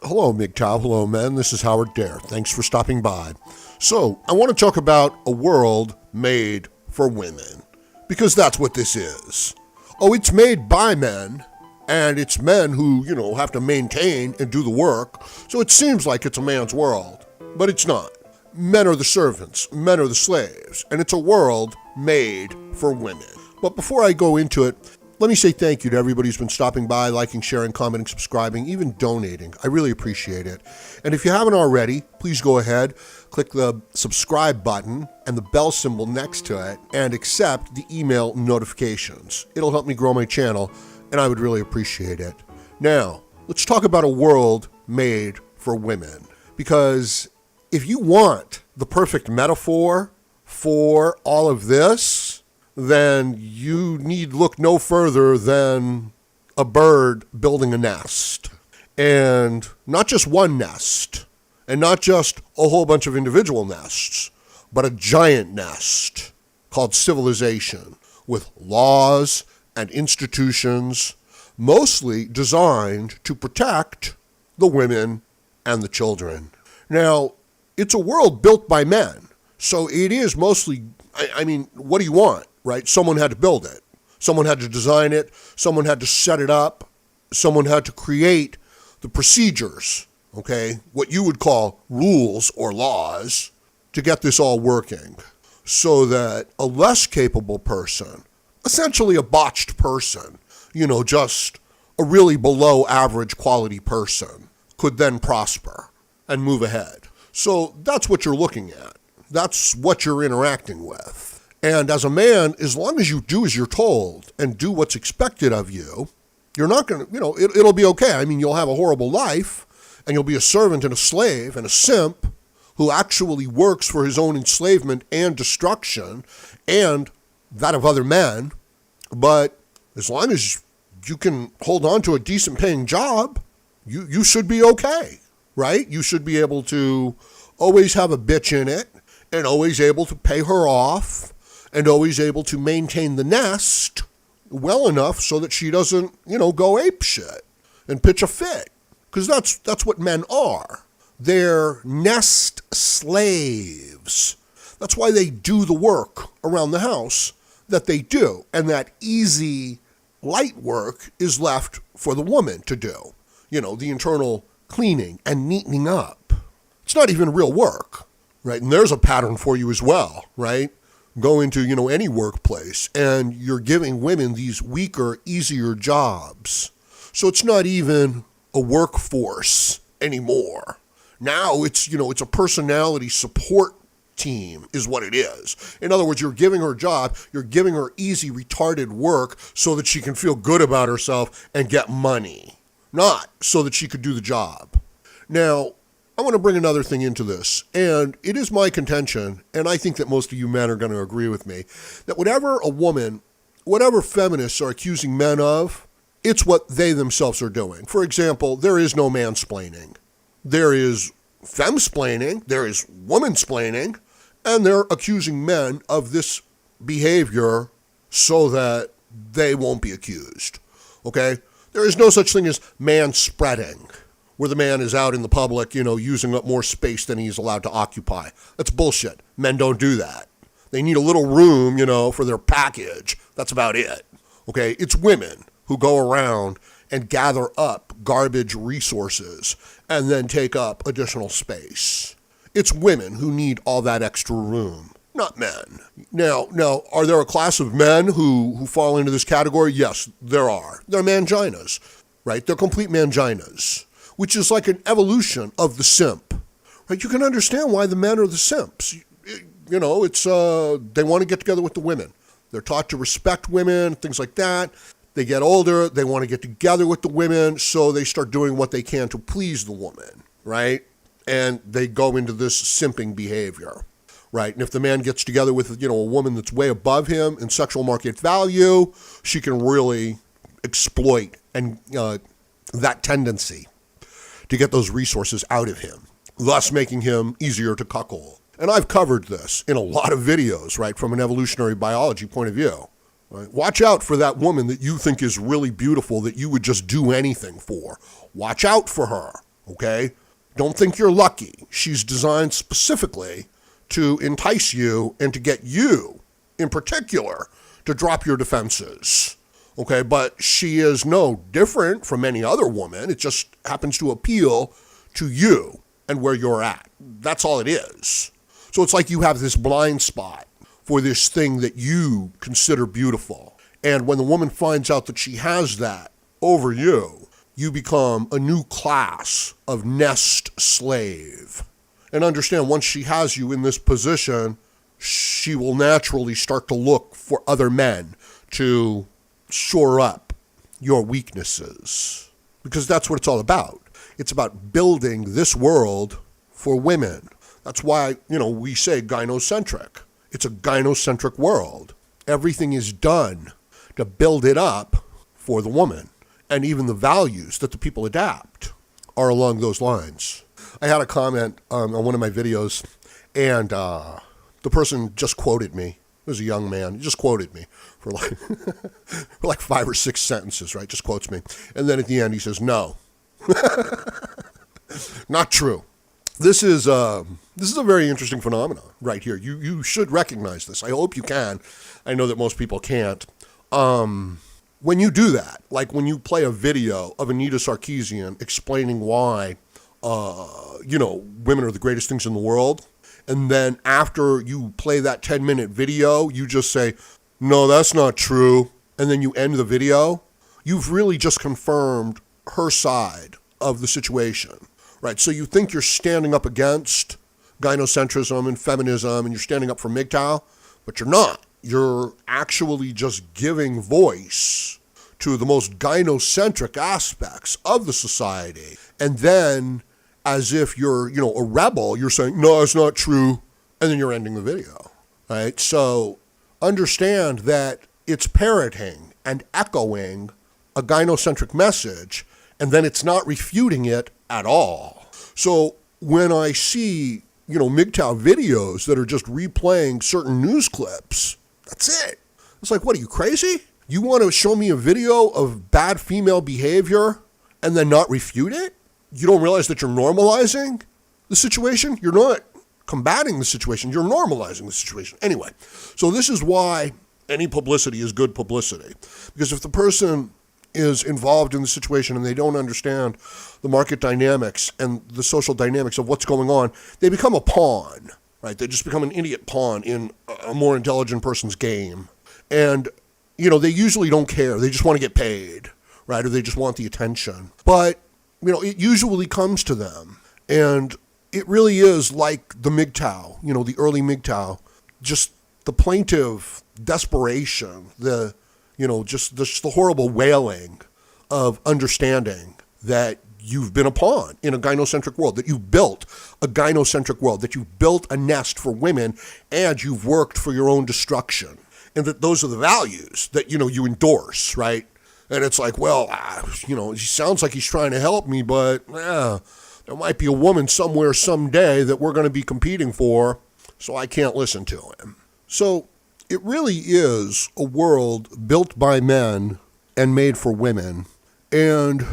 Hello, MGTOW. Hello, men. This is Howard Dare. Thanks for stopping by. So, I want to talk about a world made for women, because that's what this is. Oh, it's made by men, and it's men who, have to maintain and do the work, so it seems like it's a man's world, but it's not. Men are the servants, men are the slaves, and it's a world made for women. But before I go into it, let me say thank you to everybody who's been stopping by, liking, sharing, commenting, subscribing, even donating. I really appreciate it. And if you haven't already, please go ahead, click the subscribe button and the bell symbol next to it, and accept the email notifications. It'll help me grow my channel, and I would really appreciate it. Now, let's talk about a world made for women. Because if you want the perfect metaphor for all of this, then you need look no further than a bird building a nest. And not just one nest, and not just a whole bunch of individual nests, but a giant nest called civilization, with laws and institutions mostly designed to protect the women and the children. Now, it's a world built by men, so it is mostly, what do you want? Right? Someone had to build it. Someone had to design it. Someone had to set it up. Someone had to create the procedures, okay? What you would call rules or laws to get this all working, so that a less capable person, essentially a botched person, just a really below average quality person, could then prosper and move ahead. So that's what you're looking at. That's what you're interacting with. And as a man, as long as you do as you're told and do what's expected of you, you're not going to, it'll be okay. You'll have a horrible life, and you'll be a servant and a slave and a simp who actually works for his own enslavement and destruction and that of other men. But as long as you can hold on to a decent paying job, you should be okay, right? You should be able to always have a bitch in it and always able to pay her off, and always able to maintain the nest well enough so that she doesn't, go apeshit and pitch a fit. Because that's what men are. They're nest slaves. That's why they do the work around the house that they do. And that easy, light work is left for the woman to do. The internal cleaning and neatening up. It's not even real work, right? And there's a pattern for you as well, right? Go into, any workplace, and you're giving women these weaker, easier jobs. So it's not even a workforce anymore. Now it's, it's a personality support team is what it is. In other words, you're giving her a job, you're giving her easy, retarded work so that she can feel good about herself and get money, not so that she could do the job. Now, I want to bring another thing into this, and it is my contention, and I think that most of you men are going to agree with me, that whatever feminists are accusing men of, it's what they themselves are doing. For example, there is no mansplaining. There is femsplaining, there is womansplaining, and they're accusing men of this behavior so that they won't be accused, okay? There is no such thing as manspreading, where the man is out in the public, using up more space than he's allowed to occupy. That's bullshit. Men don't do that. They need a little room, for their package. That's about it. Okay? It's women who go around and gather up garbage resources and then take up additional space. It's women who need all that extra room, not men. Now, are there a class of men who fall into this category? Yes, there are. They're manginas, right? They're complete manginas, which is like an evolution of the simp, right? You can understand why the men are the simps. It's they want to get together with the women. They're taught to respect women, things like that. They get older, they want to get together with the women, so they start doing what they can to please the woman, right? And they go into this simping behavior, right? And if the man gets together with, a woman that's way above him in sexual market value, she can really exploit and that tendency to get those resources out of him, thus making him easier to cuckold. And I've covered this in a lot of videos, right, from an evolutionary biology point of view. Right? Watch out for that woman that you think is really beautiful, that you would just do anything for. Watch out for her, okay? Don't think you're lucky. She's designed specifically to entice you and to get you, in particular, to drop your defenses, okay? But she is no different from any other woman. It just happens to appeal to you and where you're at. That's all it is. So it's like you have this blind spot for this thing that you consider beautiful. And when the woman finds out that she has that over you, you become a new class of nest slave. And understand, once she has you in this position, she will naturally start to look for other men to shore up your weaknesses. Because that's what it's all about. It's about building this world for women. That's why, we say gynocentric. It's a gynocentric world. Everything is done to build it up for the woman. And even the values that the people adapt are along those lines. I had a comment on one of my videos, and the person just quoted me. It was a young man. He just quoted me for like 5 or 6 sentences, right? Just quotes me. And then at the end he says, no. Not true. This is a very interesting phenomenon right here. You should recognize this. I hope you can. I know that most people can't. When you do that, like when you play a video of Anita Sarkeesian explaining why, women are the greatest things in the world, and then after you play that 10-minute video, you just say, no, that's not true, and then you end the video, you've really just confirmed her side of the situation, right? So you think you're standing up against gynocentrism and feminism, and you're standing up for MGTOW, but you're not. You're actually just giving voice to the most gynocentric aspects of the society. And then, as if you're, a rebel, you're saying, no, it's not true. And then you're ending the video, right? So understand that it's parroting and echoing a gynocentric message, and then it's not refuting it at all. So when I see, MGTOW videos that are just replaying certain news clips, that's it. It's like, what, are you crazy? You want to show me a video of bad female behavior and then not refute it? You don't realize that you're normalizing the situation? You're not combating the situation. You're normalizing the situation. Anyway, so this is why any publicity is good publicity. Because if the person is involved in the situation and they don't understand the market dynamics and the social dynamics of what's going on, they become a pawn, right? They just become an idiot pawn in a more intelligent person's game. And, they usually don't care. They just want to get paid, right? Or they just want the attention. But, it usually comes to them. And it really is like the MGTOW, the early MGTOW, just the plaintive desperation, just the horrible wailing of understanding that you've been a pawn in a gynocentric world, that you've built a gynocentric world, that you've built a nest for women, and you've worked for your own destruction. And that those are the values that, you endorse, right? And it's like, well, he sounds like he's trying to help me, but there might be a woman somewhere someday that we're going to be competing for, so I can't listen to him. So it really is a world built by men and made for women. And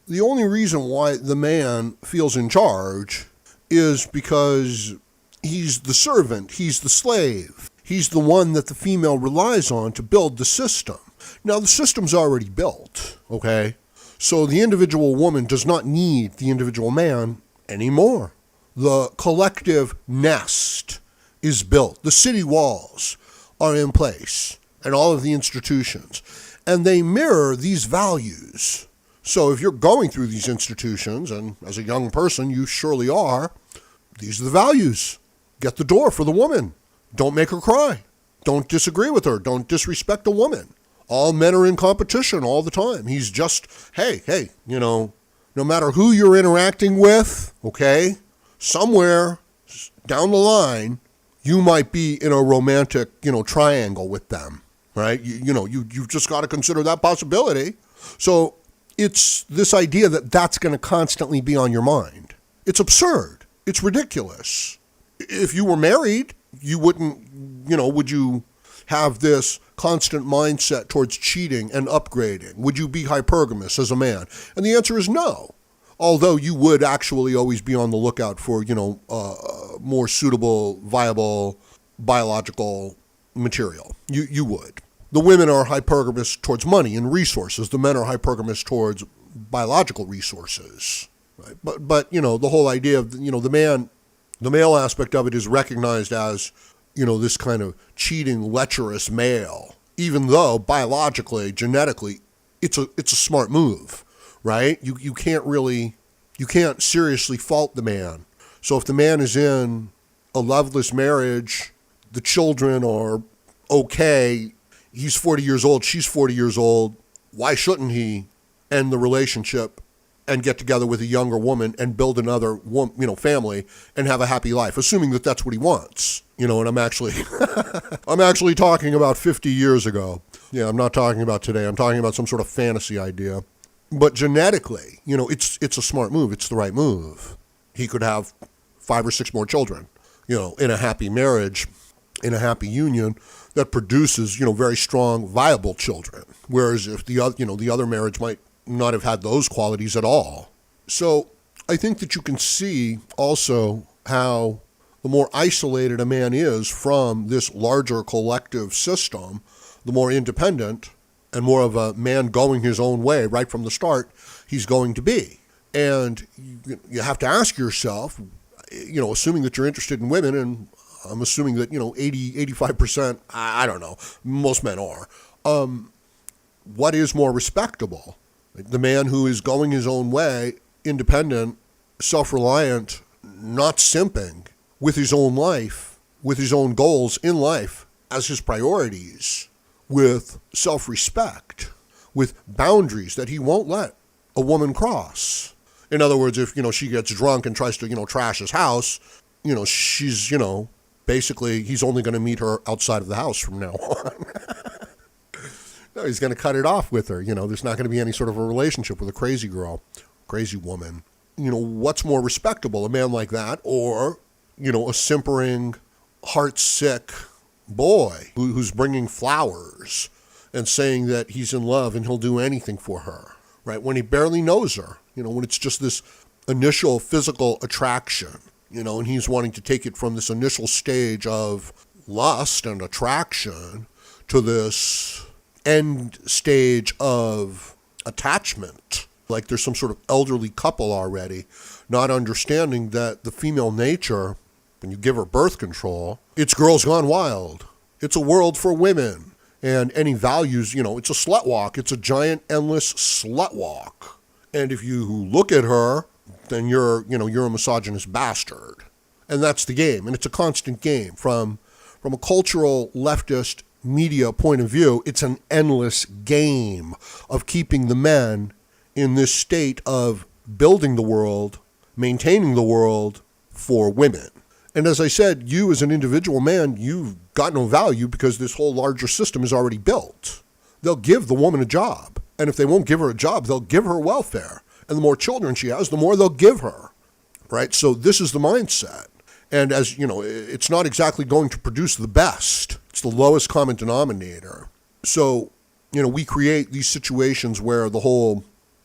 the only reason why the man feels in charge is because he's the servant, he's the slave. He's the one that the female relies on to build the system. Now, the system's already built, okay? So the individual woman does not need the individual man anymore. The collective nest is built. The city walls are in place, and all of the institutions. And they mirror these values. So if you're going through these institutions, and as a young person you surely are, these are the values. Get the door for the woman. Don't make her cry. Don't disagree with her. Don't disrespect a woman. All men are in competition all the time. He's just, hey, no matter who you're interacting with, okay, somewhere down the line, you might be in a romantic, triangle with them, right? You've just got to consider that possibility. So it's this idea that that's going to constantly be on your mind. It's absurd. It's ridiculous. If you were married, you wouldn't, would you have this constant mindset towards cheating and upgrading? Would you be hypergamous as a man? And the answer is no. Although you would actually always be on the lookout for, more suitable, viable, biological material. You would. The women are hypergamous towards money and resources. The men are hypergamous towards biological resources. Right? But the whole idea of, the male aspect of it is recognized as, this kind of cheating, lecherous male, even though biologically, genetically, it's a smart move, right? You can't seriously fault the man. So if the man is in a loveless marriage, the children are okay, he's 40 years old, she's 40 years old, why shouldn't he end the relationship and get together with a younger woman and build another family and have a happy life, assuming that that's what he wants. And I'm actually talking about 50 years ago. Yeah, I'm not talking about today. I'm talking about some sort of fantasy idea. But genetically, it's a smart move. It's the right move. He could have 5 or 6 more children, in a happy marriage, in a happy union that produces, very strong, viable children. Whereas if the other marriage might not have had those qualities at all. So I think that you can see also how the more isolated a man is from this larger collective system, the more independent and more of a man going his own way right from the start he's going to be. And you have to ask yourself, assuming that you're interested in women, and I'm assuming that, 85%, I don't know, most men are, what is more respectable? The man who is going his own way, independent, self-reliant, not simping, with his own life, with his own goals in life as his priorities, with self-respect, with boundaries that he won't let a woman cross. In other words, if, she gets drunk and tries to, trash his house, she's, basically he's only going to meet her outside of the house from now on. No, he's going to cut it off with her. There's not going to be any sort of a relationship with a crazy girl, crazy woman. What's more respectable, a man like that or, a simpering, heart-sick boy who's bringing flowers and saying that he's in love and he'll do anything for her, right? When he barely knows her, when it's just this initial physical attraction, and he's wanting to take it from this initial stage of lust and attraction to this end stage of attachment, like there's some sort of elderly couple already, not understanding that the female nature, when you give her birth control, it's girls gone wild. It's a world for women. And any values, it's a slut walk. It's a giant, endless slut walk. And if you look at her, then you're a misogynist bastard. And that's the game. And it's a constant game. From a cultural leftist media point of view, it's an endless game of keeping the men in this state of building the world, maintaining the world for women. And as I said, you as an individual man, you've got no value because this whole larger system is already built. They'll give the woman a job. And if they won't give her a job, they'll give her welfare. And the more children she has, the more they'll give her. Right? So this is the mindset. And as it's not exactly going to produce the best. It's the lowest common denominator. So, we create these situations where the whole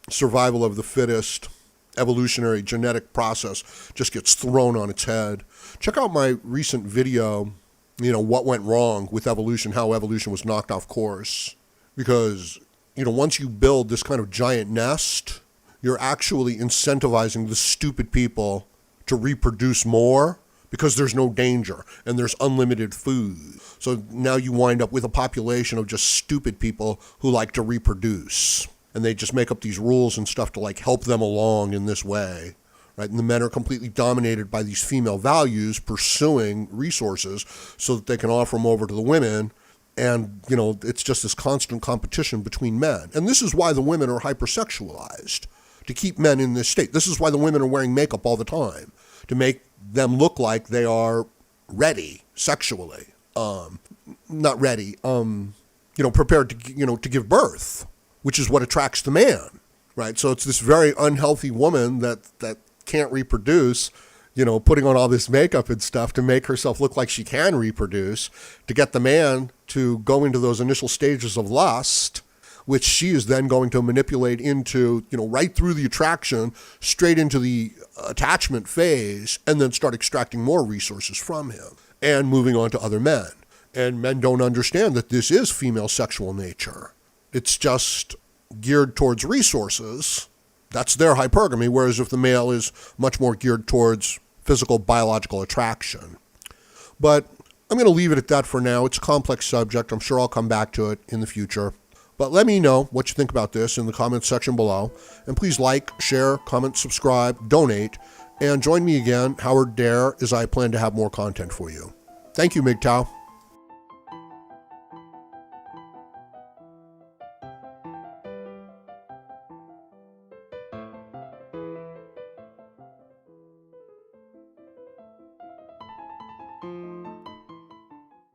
survival of the fittest, evolutionary genetic process just gets thrown on its head. Check out my recent video, what went wrong with evolution, how evolution was knocked off course. Because, once you build this kind of giant nest, you're actually incentivizing the stupid people to reproduce more because there's no danger and there's unlimited food. So now you wind up with a population of just stupid people who like to reproduce. And they just make up these rules and stuff to help them along in this way. Right? And the men are completely dominated by these female values pursuing resources so that they can offer them over to the women. And, it's just this constant competition between men. And this is why the women are hypersexualized, to keep men in this state. This is why the women are wearing makeup all the time, to make them look like they are ready sexually. Not ready, prepared to give birth, which is what attracts the man, right? So it's this very unhealthy woman that can't reproduce, putting on all this makeup and stuff to make herself look like she can reproduce, to get the man to go into those initial stages of lust, which she is then going to manipulate into, right through the attraction, straight into the attachment phase, and then start extracting more resources from him and moving on to other men. And men don't understand that this is female sexual nature. It's just geared towards resources. That's their hypergamy, whereas if the male is much more geared towards physical, biological attraction. But I'm going to leave it at that for now. It's a complex subject. I'm sure I'll come back to it in the future. But let me know what you think about this in the comments section below. And please like, share, comment, subscribe, donate, and join me again, Howard Dare, as I plan to have more content for you. Thank you, MGTOW.